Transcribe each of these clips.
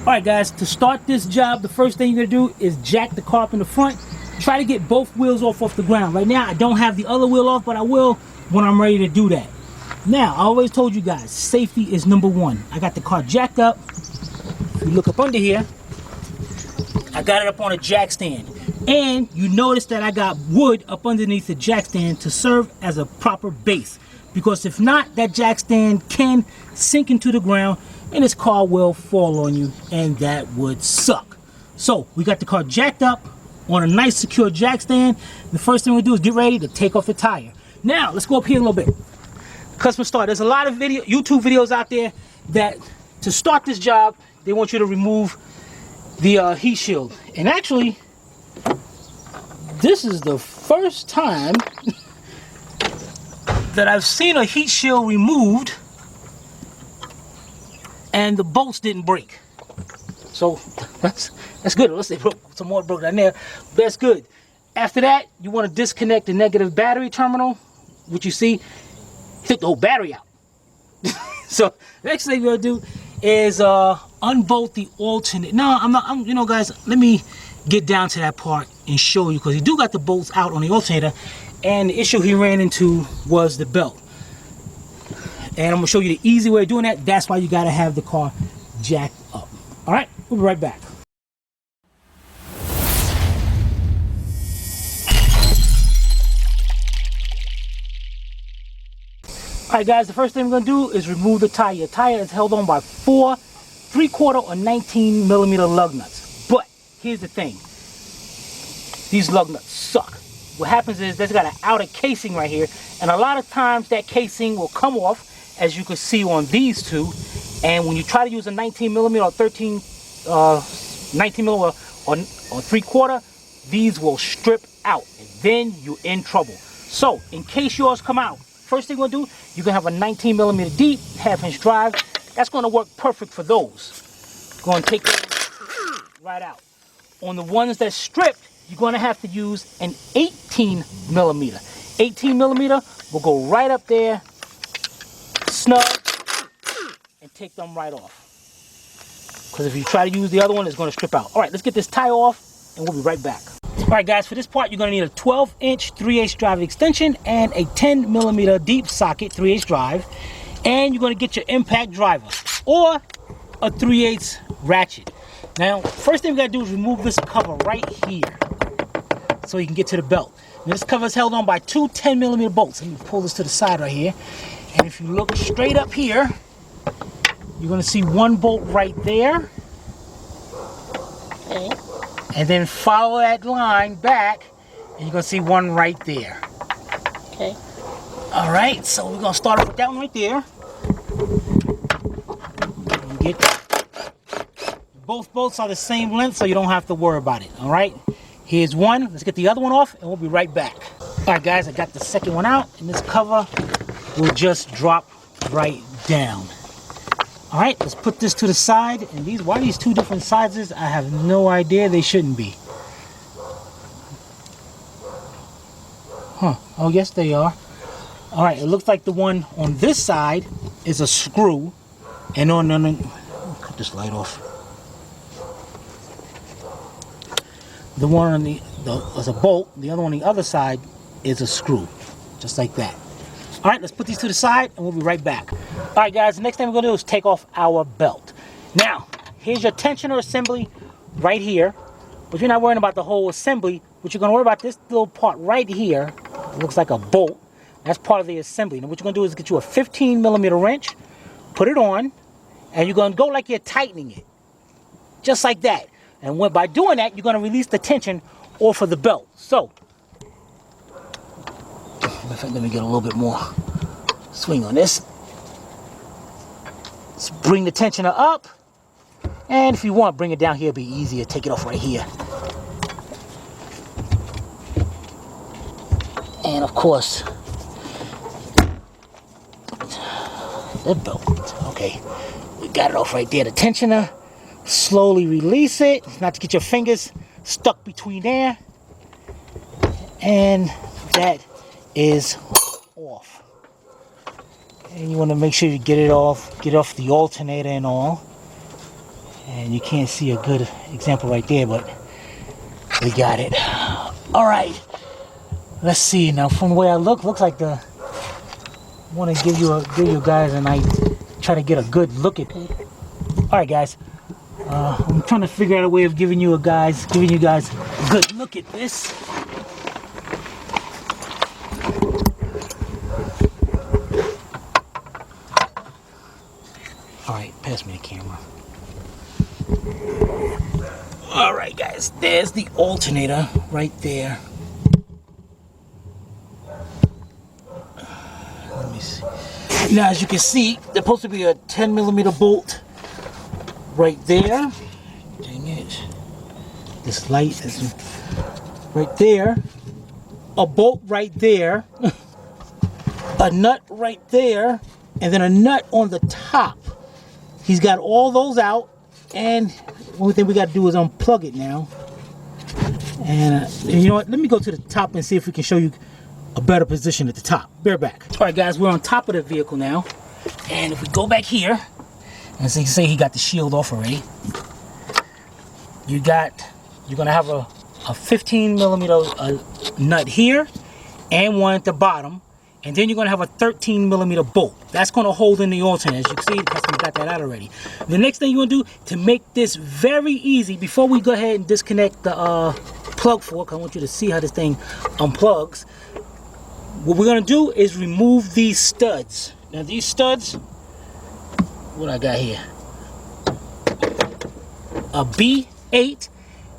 Alright guys, to start this job, the first thing you're going to do is jack the car up in the front. Try to get both wheels off the ground. Right now I don't have the other wheel off, but I will when I'm ready to do that. Now, I always told you guys, safety is number one. I got the car jacked up. If you look up under here, I got it up on a jack stand. And you notice that I got wood up underneath the jack stand to serve as a proper base. Because if not, that jack stand can sink into the ground and this car will fall on you, and that would suck. So we got the car jacked up on a nice secure jack stand. The first thing we do is get ready to take off the tire. Now let's go up here a little bit. Customer start. There's a lot of YouTube videos out there that to start this job they want you to remove the heat shield. And actually, this is the first time that I've seen a heat shield removed and the bolts didn't break. So that's good. Unless they broke, some more broke down there. That's good. After that, you want to disconnect the negative battery terminal, which you see, take the whole battery out. So the next thing you're gonna do is unbolt the alternator. No, you know, guys, let me get down to that part and show you, because he do got the bolts out on the alternator, and the issue he ran into was the belt. And I'm gonna show you the easy way of doing that. That's why you gotta have the car jacked up. All right, we'll be right back. All right, guys, the first thing we're gonna do is remove the tire. The tire is held on by 4 3/4 or 19mm lug nuts. But here's the thing, these lug nuts suck. What happens is there's got an outer casing right here, and a lot of times that casing will come off, as you can see on these two. And when you try to use a 19mm or 19mm or 3/4, these will strip out, and then you're in trouble. So in case yours come out, first thing we're gonna do, you're gonna have a 19mm deep, 1/2" drive. That's gonna work perfect for those. Gonna take it right out. On the ones that stripped, you're gonna have to use an 18mm. 18mm will go right up there, snug, and take them right off. Because if you try to use the other one, it's gonna strip out. All right, let's get this tire off, and we'll be right back. All right, guys, for this part, you're gonna need a 12-inch 3/8 drive extension and a 10mm deep socket 3/8 drive. And you're gonna get your impact driver or a 3/8 ratchet. Now, first thing we gotta do is remove this cover right here so you can get to the belt. Now, this cover is held on by 2 10mm bolts. Let me pull this to the side right here. And if you look straight up here, you're gonna see one bolt right there. Okay. And then follow that line back, and you're gonna see one right there. Okay. All right, so we're gonna start off with that one right there. Both bolts are the same length, so you don't have to worry about it. All right, here's one. Let's get the other one off, and we'll be right back. All right, guys, I got the second one out, and this cover will just drop right down. All right, let's put this to the side. And these, why these two different sizes, I have no idea. They shouldn't be. Huh, oh yes they are. All right, it looks like the one on this side is a screw, and on cut this light off. The one on the is a bolt. The other one on the other side is a screw, just like that. All right, let's put these to the side, and we'll be right back. All right, guys, the next thing we're gonna do is take off our belt. Now, here's your tensioner assembly right here, but you're not worrying about the whole assembly. What you're gonna worry about, this little part right here, it looks like a bolt. That's part of the assembly. Now, what you're gonna do is get you a 15mm wrench, put it on, and you're gonna go like you're tightening it, just like that. And by doing that, you're gonna release the tension off of the belt. So, let me get a little bit more swing on this. Let's bring the tensioner up, and if you want, bring it down here. It'll be easier. Take it off right here. And of course, the belt. Okay, we got it off right there. The tensioner. Slowly release it, not to get your fingers stuck between there. And that is off. And you want to make sure you get it off the alternator and all. And you can't see a good example right there, but we got it. All right, let's see. Now from the way I looks like the, I want to give you guys a nice, try to get a good look at it. All right, guys. I'm trying to figure out a way of giving you guys a good look at this. All right, pass me the camera. All right, guys, there's the alternator right there. Let me see. Now, as you can see, there's supposed to be a 10mm bolt right there. Dang it. This light is right there. A bolt right there. A nut right there. And then a nut on the top. He's got all those out. And the only thing we got to do is unplug it now. And you know what? Let me go to the top and see if we can show you a better position at the top. Bear back. All right, guys, we're on top of the vehicle now. And if we go back here, and so you can see he got the shield off already. You're gonna have a 15mm nut here and one at the bottom, and then you're gonna have a 13mm bolt. That's gonna hold in the alternator. As you can see, the customer got that out already. The next thing you're gonna do to make this very easy, before we go ahead and disconnect the plug fork, I want you to see how this thing unplugs. What we're gonna do is remove these studs. Now these studs, what I got here, a B8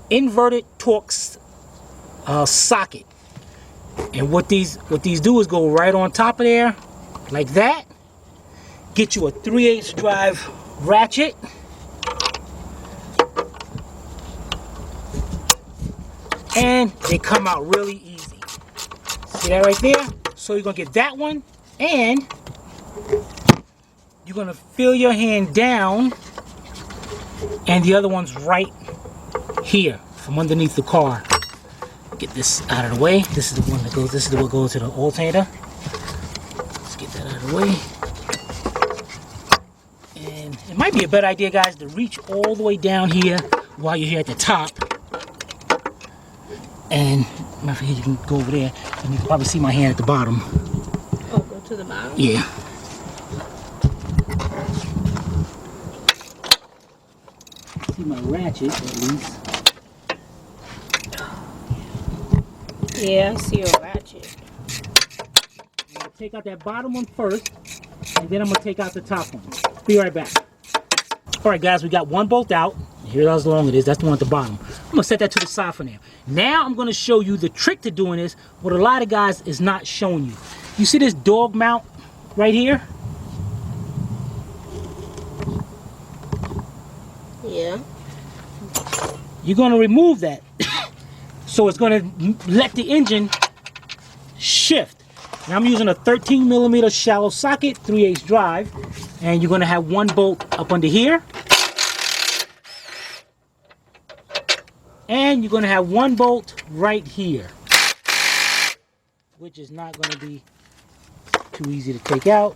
inverted Torx socket, and what these do is go right on top of there like that. Get you a 3/8 drive ratchet, and they come out really easy. See that right there? So you're gonna get that one, and you're gonna feel your hand down, and the other one's right here from underneath the car. Get this out of the way. This is the one that goes. This is what goes to the alternator. Let's get that out of the way. And it might be a better idea, guys, to reach all the way down here while you're here at the top. And matter of fact, you can go over there, and you can probably see my hand at the bottom. Oh, go to the bottom. Yeah. See my ratchet at least. Yeah, I see a ratchet. I'm gonna take out that bottom one first, and then I'm gonna take out the top one. Be right back. All right, guys, we got one bolt out. Here's how long it is. That's the one at the bottom. I'm gonna set that to the side for now. Now I'm gonna show you the trick to doing this, what a lot of guys is not showing you. You see this dog mount right here? Yeah. You're gonna remove that. So it's gonna let the engine shift. Now I'm using a 13mm shallow socket, 3/8 drive, and you're gonna have one bolt up under here. And you're gonna have one bolt right here, which is not gonna be too easy to take out.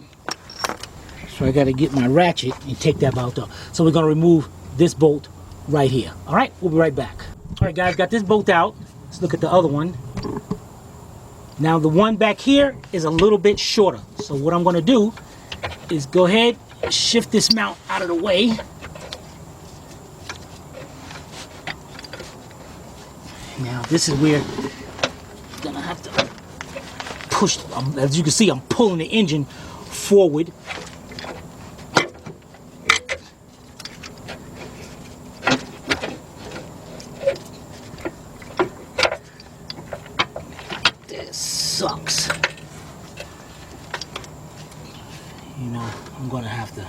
So I gotta get my ratchet and take that bolt out. So we're gonna remove this bolt right here. All right, we'll be right back. All right, guys, got this bolt out. Let's look at the other one. Now the one back here is a little bit shorter. So what I'm gonna do is go ahead, shift this mount out of the way. Now this is where I'm gonna have to push, as you can see, I'm pulling the engine forward. This sucks. You know, I'm gonna have to.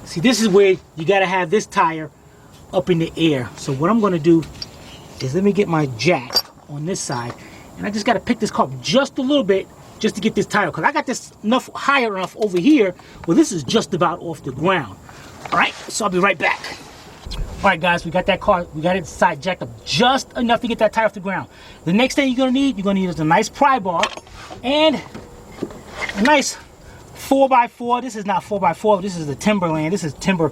See, this is where you gotta have this tire up in the air. So what I'm gonna do is let me get my jack on this side, and I just gotta pick this car up just a little bit just to get this tire, because I got this enough higher enough over here where this is just about off the ground. All right, so I'll be right back. All right, guys, we got that car, we got it side jacked up just enough to get that tire off the ground. The next thing you're gonna need is a nice pry bar and a nice 4x4. This is not 4x4. This is the timberland. This is timber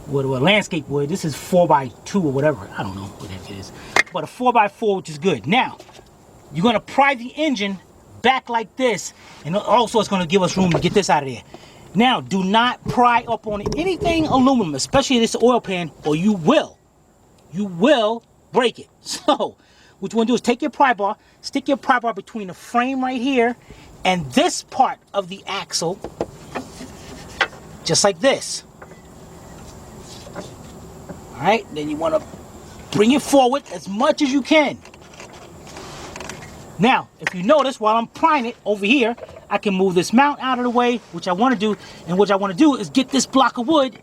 wood or landscape wood. This is 4x2 or whatever. I don't know what the heck it is. But a 4x4, which is good. Now, you're going to pry the engine back like this. And also it's going to give us room to get this out of there. Now, do not pry up on anything aluminum, especially this oil pan, or you will break it. So, what you want to do is take your pry bar, stick your pry bar between the frame right here and this part of the axle, just like this. All right, then you want to bring it forward as much as you can. Now, if you notice, while I'm prying it over here, I can move this mount out of the way, which I want to do. And what I want to do is get this block of wood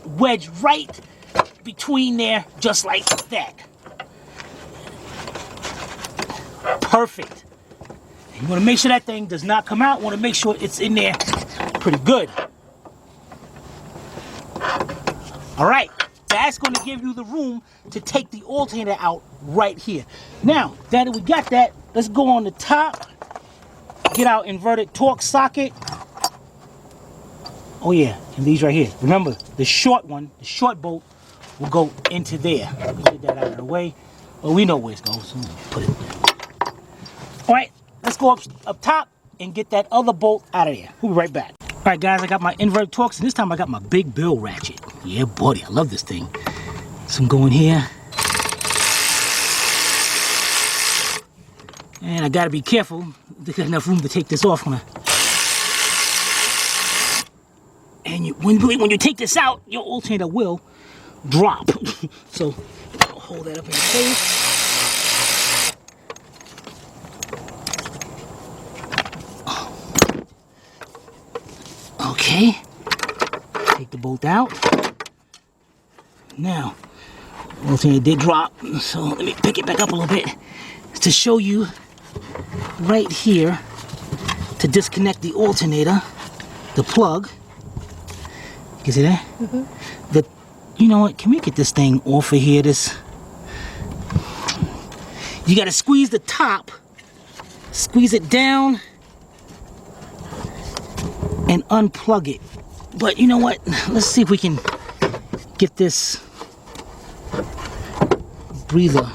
wedged right between there, just like that. Perfect. And you want to make sure that thing does not come out. You want to make sure it's in there pretty good. All right. That's going to give you the room to take the alternator out right here. Now, that we got that, let's go on the top. Get our inverted torque socket. Oh yeah, and these right here. Remember, the short one, the short bolt, will go into there. Get that out of the way. Well, we know where it goes, so put it there. All right, let's go up top and get that other bolt out of there. We'll be right back. All right, guys, I got my inverted torques, and this time I got my big bill ratchet. Yeah, buddy, I love this thing. So I'm going here. And I gotta be careful. There's enough room to take this off. And when you take this out, your alternator will drop. So I'll hold that up in place. Okay. Take the bolt out. Now, alternator did drop, so let me pick it back up a little bit to show you right here to disconnect the alternator, the plug. You see that? Mm-hmm. You know what? Can we get this thing off of here? You got to squeeze the top, squeeze it down, and unplug it. But you know what? Let's see if we can get this breather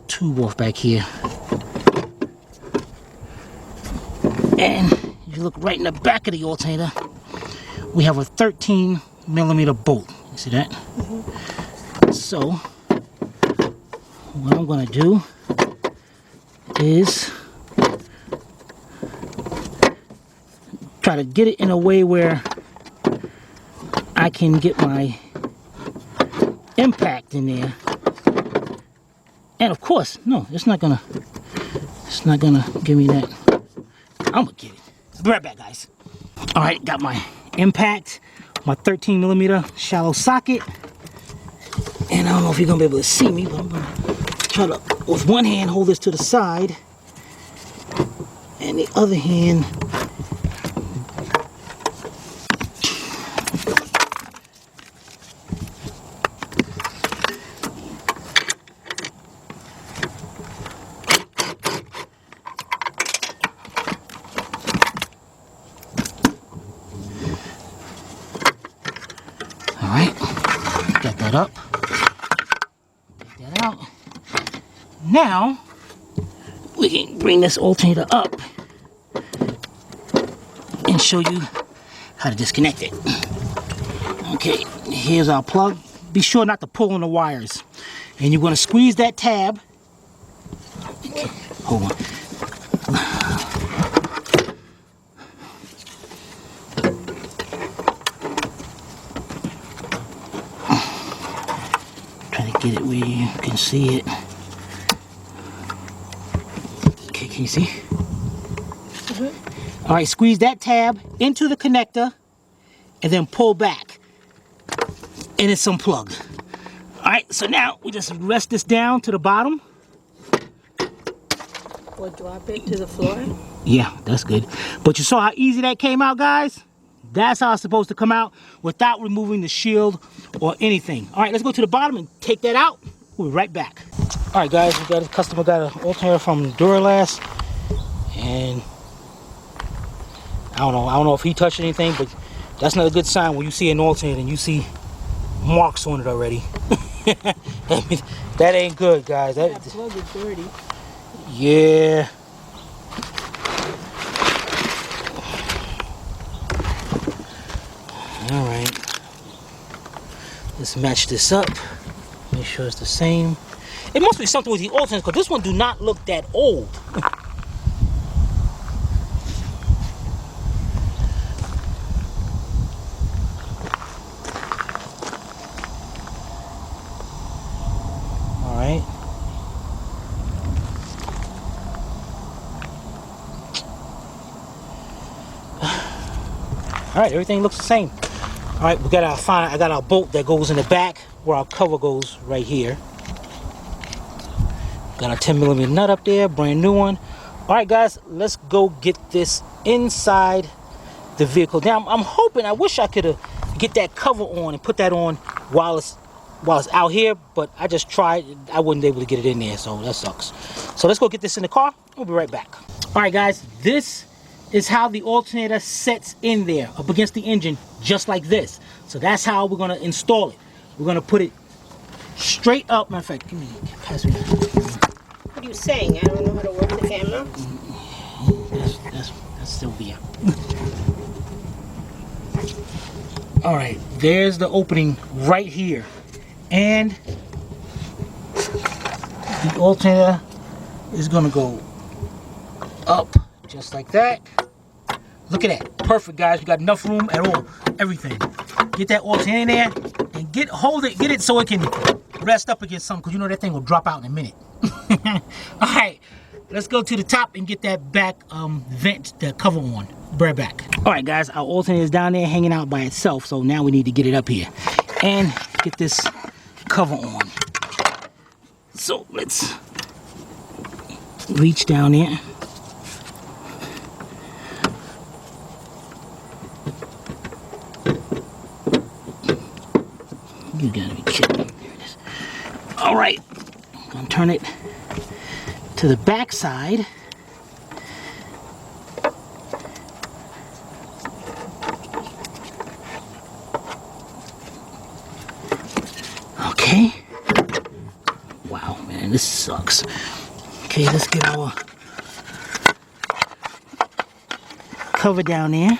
tube off back here. And you look right in the back of the alternator, we have a 13mm bolt. You see that? Mm-hmm. So what I'm going to do is try to get it in a way where I can get my impact in there. And of course, no, it's not gonna give me that. I'm gonna get it. I'll be right back, guys. All right, got my impact, my 13mm shallow socket. And I don't know if you're gonna be able to see me, but I'm gonna try to, with one hand, hold this to the side. And the other hand, up. Take that out. Now we can bring this alternator up and show you how to disconnect it. Okay, here's our plug. Be sure not to pull on the wires. And you're going to squeeze that tab. Okay, hold on. Get it where you can see it. Okay, can you see? Mm-hmm. All right, squeeze that tab into the connector and then pull back. And it's unplugged. All right, so now we just rest this down to the bottom. Or drop it to the floor. Yeah, that's good. But you saw how easy that came out, guys? That's how it's supposed to come out without removing the shield or anything. All right, let's go to the bottom and take that out. We'll be right back. All right, guys, we got a customer got an alternator from Duralast, and I don't know if he touched anything, but that's not a good sign when you see an alternator and you see marks on it already. That ain't good, guys. That plug is dirty. Yeah. All right. Let's match this up. Make sure it's the same. It must be something with the alternator because this one do not look that old. All right, everything looks the same. All right, I got our bolt that goes in the back where our cover goes right here. Got our 10mm nut up there, brand new one. All right, guys, let's go get this inside the vehicle. Now, I'm hoping, I wish I could get that cover on and put that on while it's out here, but I just tried. I wasn't able to get it in there, so that sucks. So let's go get this in the car. We'll be right back. All right, guys, this is how the alternator sets in there up against the engine, just like this. So that's how we're going to install it. We're going to put it straight up. Matter of fact, give me, pass me. What are you saying? I don't know how to work the camera. That's Sylvia. All right, there's the opening right here, and the alternator is going to go up just like that. Look at that. Perfect, guys. We got enough room at all. Everything. Get that alternator in there and get it so it can rest up against something, because you know that thing will drop out in a minute. All right, let's go to the top and get that back vent, the cover on. Be right back. All right, guys, our alternator is down there hanging out by itself, so now we need to get it up here and get this cover on. So let's reach down there. You gotta be kidding. There it is. All right, I'm gonna turn it to the back side. Okay. Wow, man, this sucks. Okay, let's get our cover down there.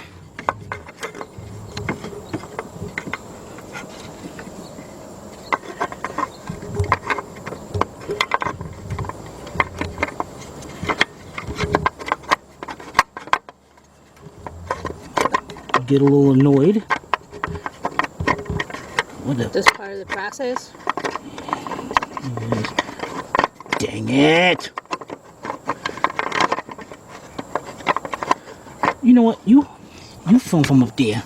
Get a little annoyed. What the? This part of the process? Dang it! You know what? You film from up there.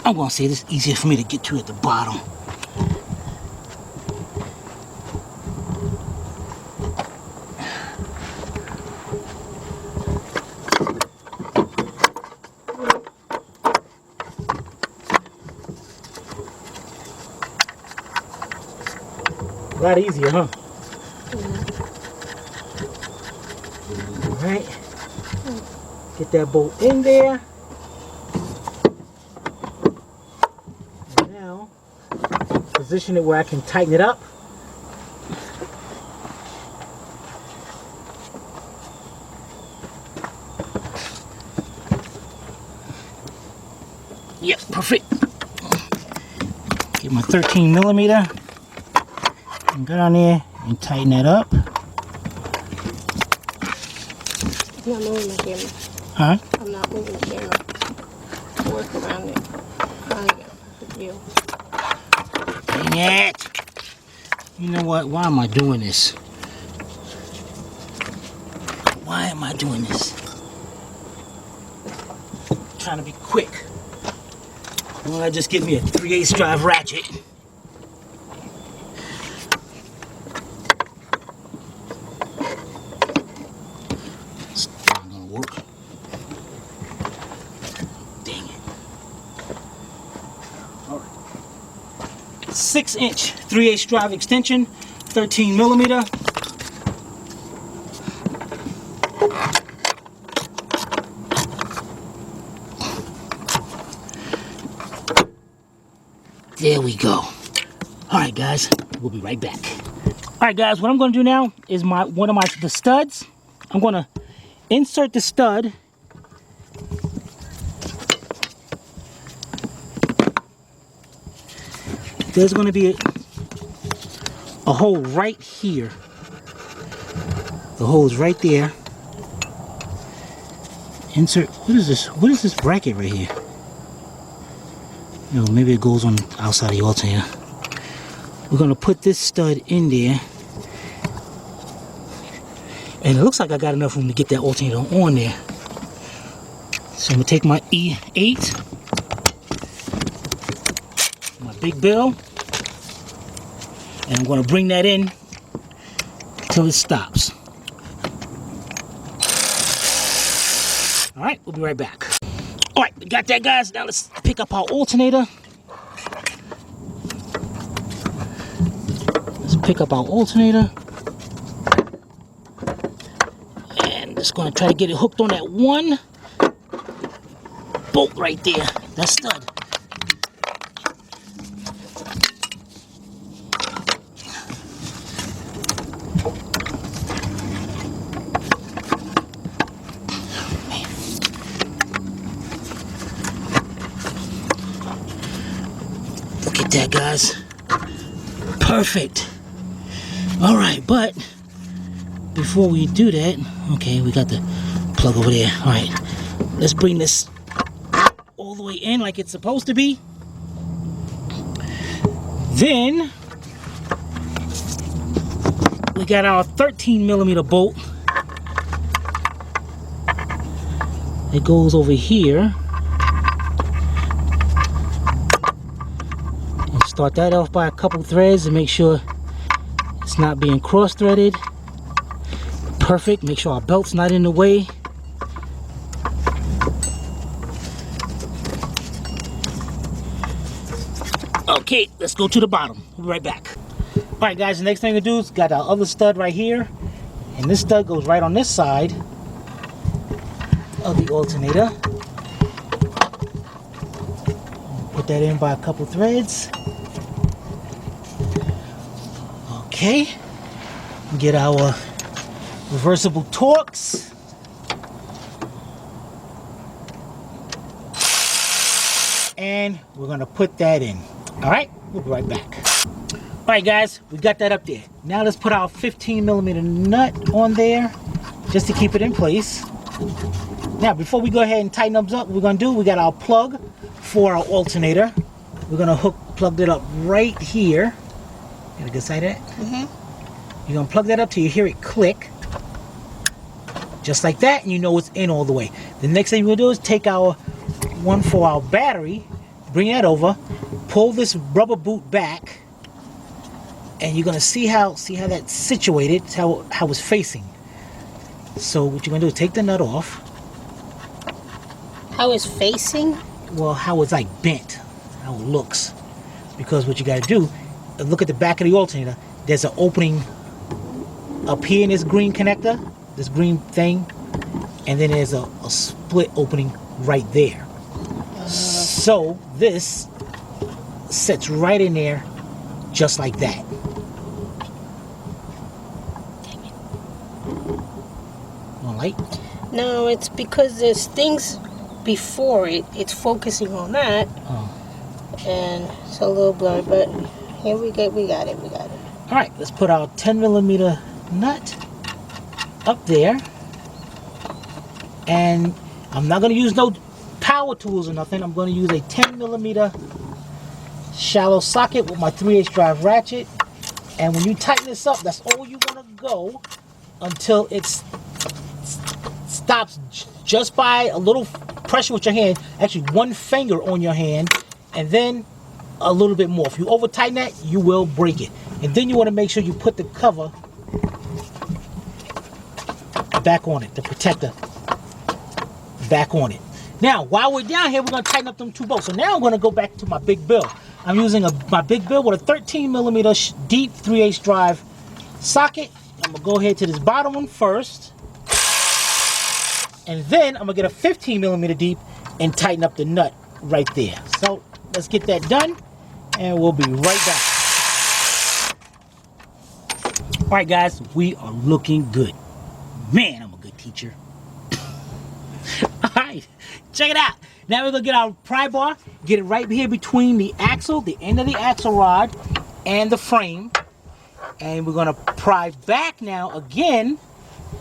I'm gonna say this is easier for me to get to at the bottom. A lot easier, huh? All right. Get that bolt in there. And now, position it where I can tighten it up. Yep, perfect. Get my 13mm. And go down there and tighten that up. I'm not moving the camera. Huh? I'm not moving the camera. Work around it. Trying to get a perfect view. Dang it! You know what? Why am I doing this? Why am I doing this? I'm trying to be quick. Why don't I just give me a 3/8 drive ratchet? Work. Dang it. All right. 6-inch 3/8 drive extension, 13mm. There we go. All right, guys, we'll be right back. All right, guys, what I'm going to do now is the studs. I'm going to insert the stud. There's going to be a hole right here. The hole is right there. Insert. What is this? What is this bracket right here? You know, maybe it goes on the outside of the alternator. We're going to put this stud in there. And it looks like I got enough room to get that alternator on there. So I'm going to take my E8, my big bill, and I'm going to bring that in till it stops. All right, we'll be right back. All right, we got that, guys. Now let's pick up our alternator. Let's pick up our alternator. And just going to try to get it hooked on that one bolt right there, that stud. Look at that, guys. Perfect. All right, but before we do that, okay, we got the plug over there. All right, let's bring this all the way in like it's supposed to be. Then we got our 13mm bolt. It goes over here. And start that off by a couple threads and make sure it's not being cross-threaded. Perfect. Make sure our belt's not in the way. Okay, let's go to the bottom. We'll be right back. All right, guys, the next thing to do is got our other stud right here. And this stud goes right on this side of the alternator. Put that in by a couple threads. Okay. Get our reversible Torx. And we're gonna put that in. All right, we'll be right back. All right, guys, we got that up there. Now let's put our 15mm nut on there just to keep it in place. Now, before we go ahead and tighten up what we're gonna do, we got our plug for our alternator. We're gonna plug it up right here. Got a good side of that? Mm-hmm. You're gonna plug that up till you hear it click. Just like that, and you know it's in all the way. The next thing we're gonna do is take our one for our battery, bring that over, pull this rubber boot back, and you're gonna see how that's situated, how it's facing. So what you're gonna do is take the nut off. How it's facing? Well, how it's like bent, how it looks. Because what you gotta do, look at the back of the alternator. There's an opening up here in this green connector, this green thing, and then there's a split opening right there. So this sits right in there, just like that. Want light? No, it's because there's things before it. It's focusing on that, and it's a little blurry. But here we got it. All right, let's put our 10mm nut up there, and I'm not going to use no power tools or nothing. I'm going to use a 10mm shallow socket with my 3/8 drive ratchet, and when you tighten this up, that's all you're going to go until it stops just by a little pressure with your hand, actually one finger on your hand, and then a little bit more. If you over tighten that, you will break it. And then you want to make sure you put the cover back on it, the protector back on it. Now, while we're down here, we're going to tighten up them two bolts. So now I'm going to go back to my big bill. I'm using my big bill with a 13mm deep 3/8 drive socket. I'm going to go ahead to this bottom one first. And then I'm going to get a 15mm deep and tighten up the nut right there. So let's get that done. and we'll be right back. All right, guys, we are looking good. Man, I'm a good teacher. All right, check it out. Now we're gonna get our pry bar, get it right here between the axle, the end of the axle rod, and the frame. And we're gonna pry back now again.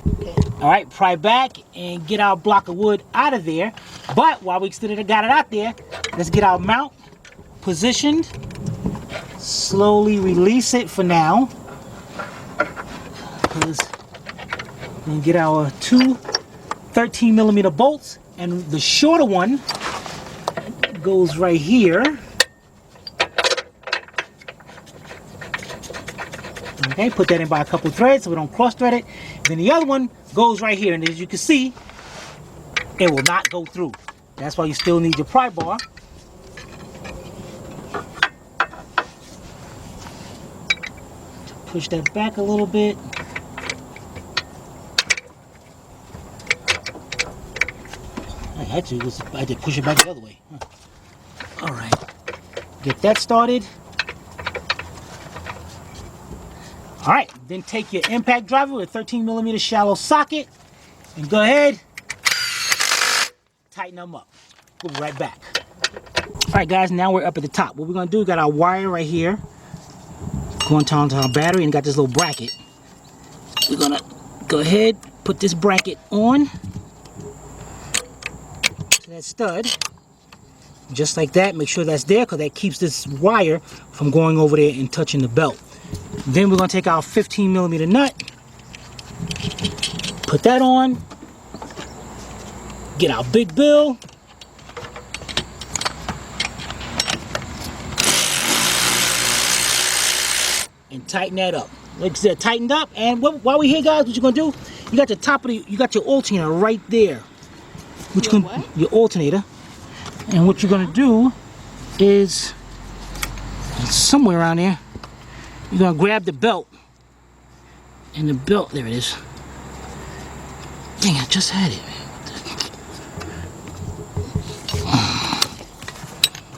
Okay. All right, pry back and get our block of wood out of there. But while we still got it out there, let's get our mount positioned. Slowly release it for now. Because we're gonna get our two 13mm bolts, and the shorter one goes right here. Okay, put that in by a couple threads so we don't cross thread it. Then the other one goes right here, and as you can see, it will not go through. That's why you still need your pry bar. Push that back a little bit. I did push it back the other way. Huh. All right, get that started. All right, then take your impact driver with a 13mm shallow socket and go ahead, tighten them up. We'll be right back. All right, guys, now we're up at the top. What we're gonna do, we got our wire right here going down to our battery, and got this little bracket. We're gonna go ahead, put this bracket on to that stud, just like that. Make sure that's there because that keeps this wire from going over there and touching the belt. Then we're gonna take our 15mm nut, put that on, get our big bill, and tighten that up. Like I said, tightened up. And while we're here, guys, what you're gonna do? You got the top of you got your alternator right there. Your alternator. And what you're gonna do is somewhere around there. You're gonna grab the belt, and the belt, there it is. Dang, I just had it.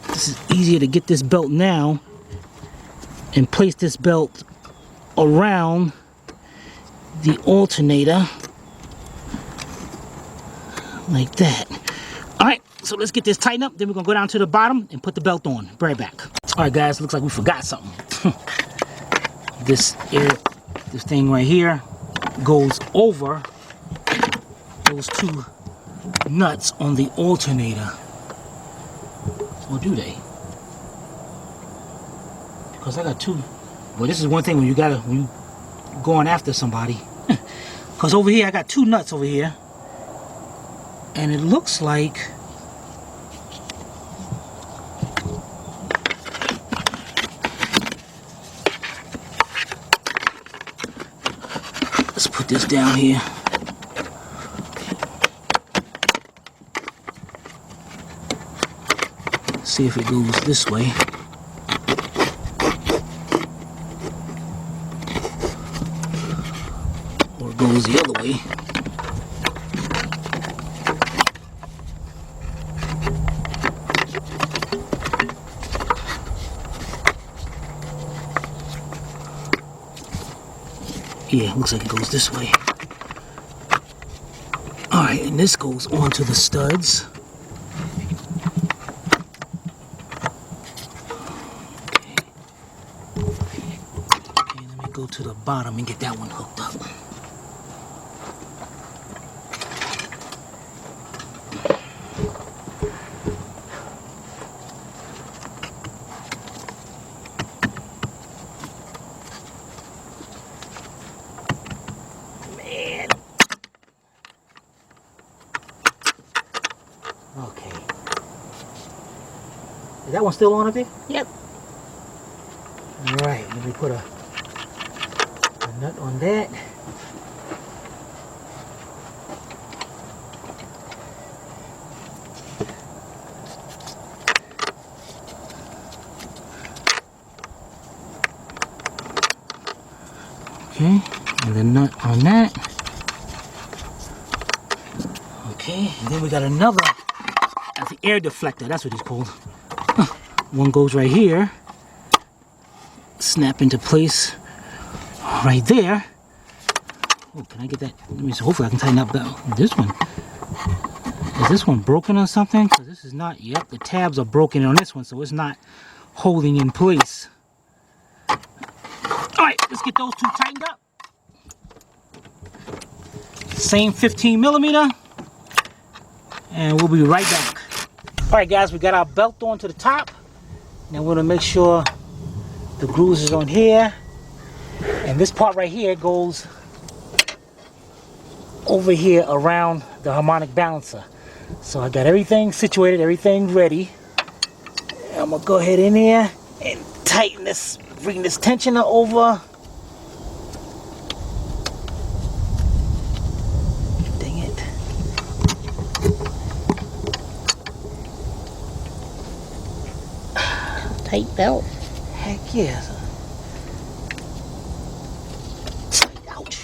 This is easier to get this belt now and place this belt around the alternator like that. All right, so let's get this tightened up. Then we're gonna go down to the bottom and put the belt on. Be right back. All right, guys, looks like we forgot something. This thing right here goes over those two nuts on the alternator. Or do they? Because I got two. Well, this is one thing when you going after somebody. Because over here I got two nuts over here, and it looks like let's put this down here. See if it goes this way. Or it goes the other way. Yeah, looks like it goes this way. Alright, and this goes onto the studs. Okay, let me go to the bottom and get that one hooked up. Okay. Is that one still on up there? Yep. Alright, let me put a nut on that. Okay, and the nut on that. Okay, and then we got another. That's the air deflector, that's what it's called. One goes right here, snap into place right there. Oh, can I get that? Let me see. Hopefully I can tighten up this one. Is this one broken or something? Because this is not. Yep, the tabs are broken on this one, so it's not holding in place. All right, let's get those two tightened up. Same 15 millimeter, and we'll be right back. All right, guys, we got our belt on to the top. Now we're gonna make sure the grooves is on here, and this part right here goes over here around the harmonic balancer. So I got everything situated, everything ready. I'm gonna go ahead in here and tighten this, bring this tensioner over. Dang it. Tight belt. Heck yeah. Ouch.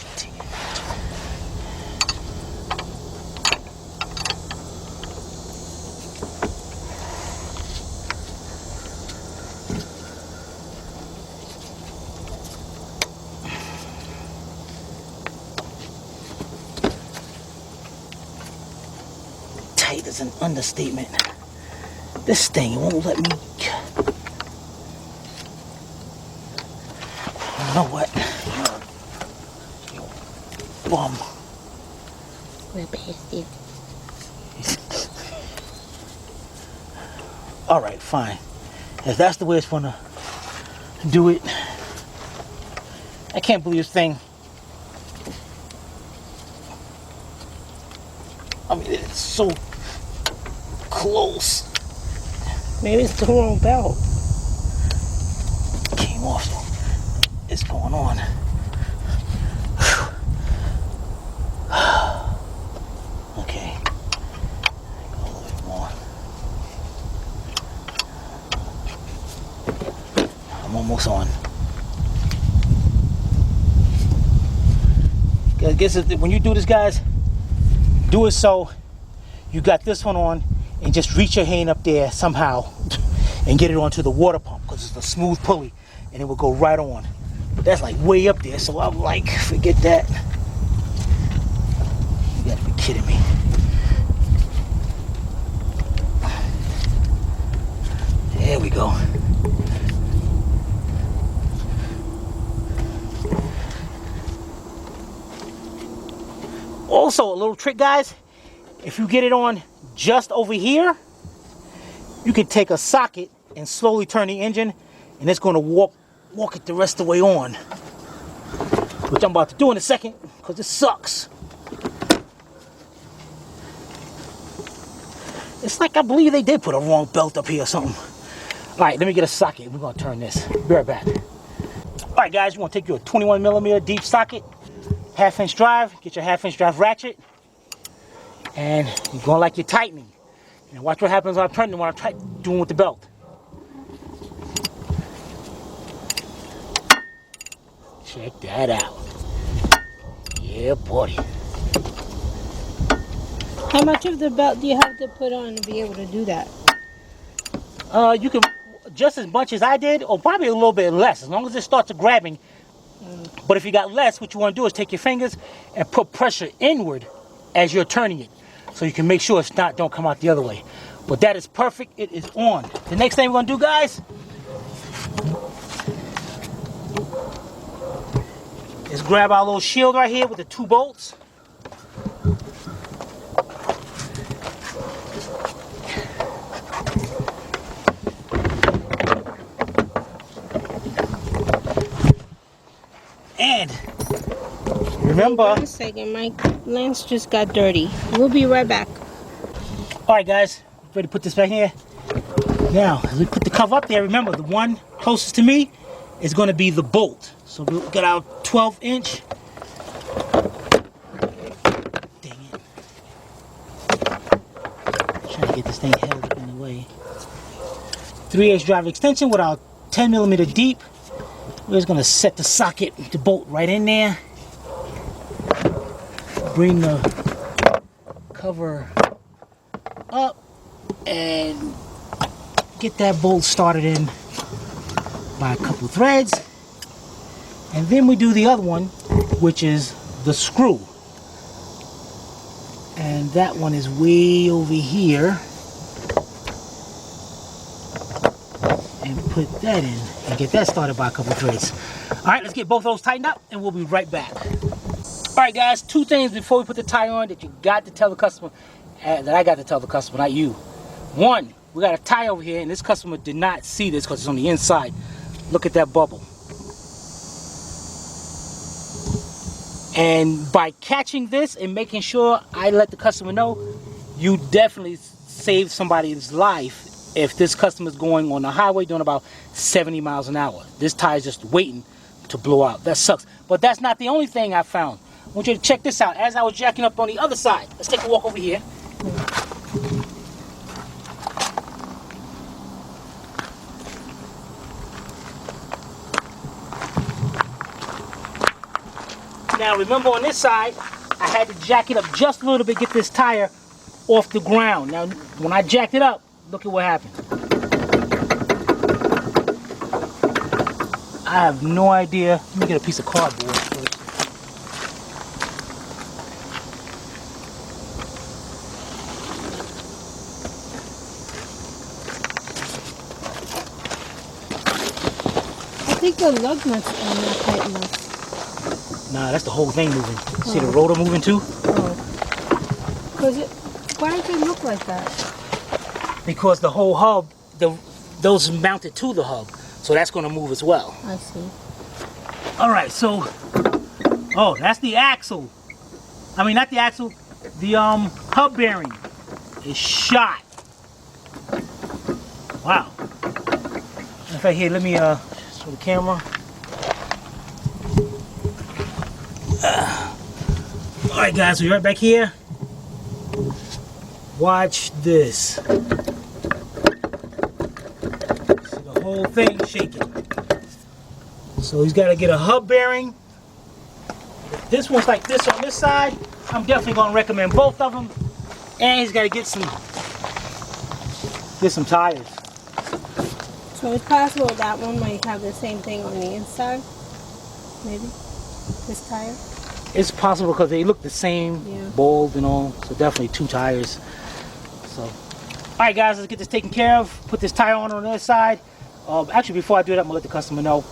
Tight is an understatement. This thing won't let me. You know what? You bum. We're past it. Alright, fine. If that's the way it's gonna do it. I can't believe this thing. I mean, it's so close. Maybe it's the wrong belt. Came off. What's going on? Okay. Go a little bit more. I'm almost on. I guess when you do this, guys, do it so you got this one on and just reach your hand up there somehow and get it onto the water pump, because it's a smooth pulley and it will go right on. But that's like way up there, so I'm like, forget that. You gotta be kidding me. There we go. Also, a little trick, guys. If you get it on just over here, you can take a socket and slowly turn the engine, and it's going to walk it the rest of the way on. Which I'm about to do in a second, because it sucks. It's like I believe they did put a wrong belt up here or something. Alright, let me get a socket. We're going to turn this. Be right back. Alright, guys, you want to take your 21 millimeter deep socket, 1/2 inch drive, get your 1/2 inch drive ratchet, and you're going like you're tightening. And watch what happens when I'm turning, when I'm doing with the belt. Check that out. Yeah, buddy. How much of the belt do you have to put on to be able to do that? You can just as much as I did, or probably a little bit less, as long as it starts grabbing. But if you got less, what you want to do is take your fingers and put pressure inward as you're turning it, so you can make sure it's not, don't come out the other way. But that is perfect. It is on. The next thing we're going to do, guys, is grab our little shield right here with the 2 bolts. And remember, Wait 1 second, my lens just got dirty. We'll be right back. Alright guys, ready to put this back here? Now, as we put the cover up there, remember the one closest to me is going to be the bolt. So we'll get our 12 inch. Dang it. Trying to get this thing held up in the way. 3/8 drive extension with our 10 millimeter deep. We're just going to set the socket, the bolt right in there. Bring the cover up and get that bolt started in by a couple threads. And then we do the other one, which is the screw. And that one is way over here. And put that in and get that started by a couple of threads. All right, let's get both of those tightened up and we'll be right back. All right, guys, 2 things before we put the tire on that you got to tell the customer, that I got to tell the customer, not you. 1, we got a tire over here, and this customer did not see this because it's on the inside. Look at that bubble. And by catching this and making sure I let the customer know, you definitely save somebody's life if this customer is going on the highway doing about 70 miles an hour. This tire is just waiting to blow out. That sucks. But that's not the only thing I found. I want you to check this out. As I was jacking up on the other side, let's take a walk over here. Now remember, on this side, I had to jack it up just a little bit, get this tire off the ground. Now when I jacked it up, look at what happened. I have no idea. Let me get a piece of cardboard. I think the lug nuts are not tight enough. Nah, that's the whole thing moving. See the rotor moving too? Oh. Why does it look like that? Because the whole hub, those mounted to the hub. So that's going to move as well. I see. All right, so, oh, that's the axle. I mean, not the axle, the hub bearing is shot. Wow. In fact, here, let me show the camera. All right, guys, so you're right back here. Watch this. See the whole thing shaking. So he's got to get a hub bearing. If this one's like this on this side, I'm definitely going to recommend both of them. And he's got to get some tires. So it's possible that one might have the same thing on the inside? Maybe? This tire? It's possible because they look the same, yeah. Bold and all. So definitely 2 tires. So, all right, guys, let's get this taken care of. Put this tire on the other side. Actually, before I do that, I'm gonna let the customer know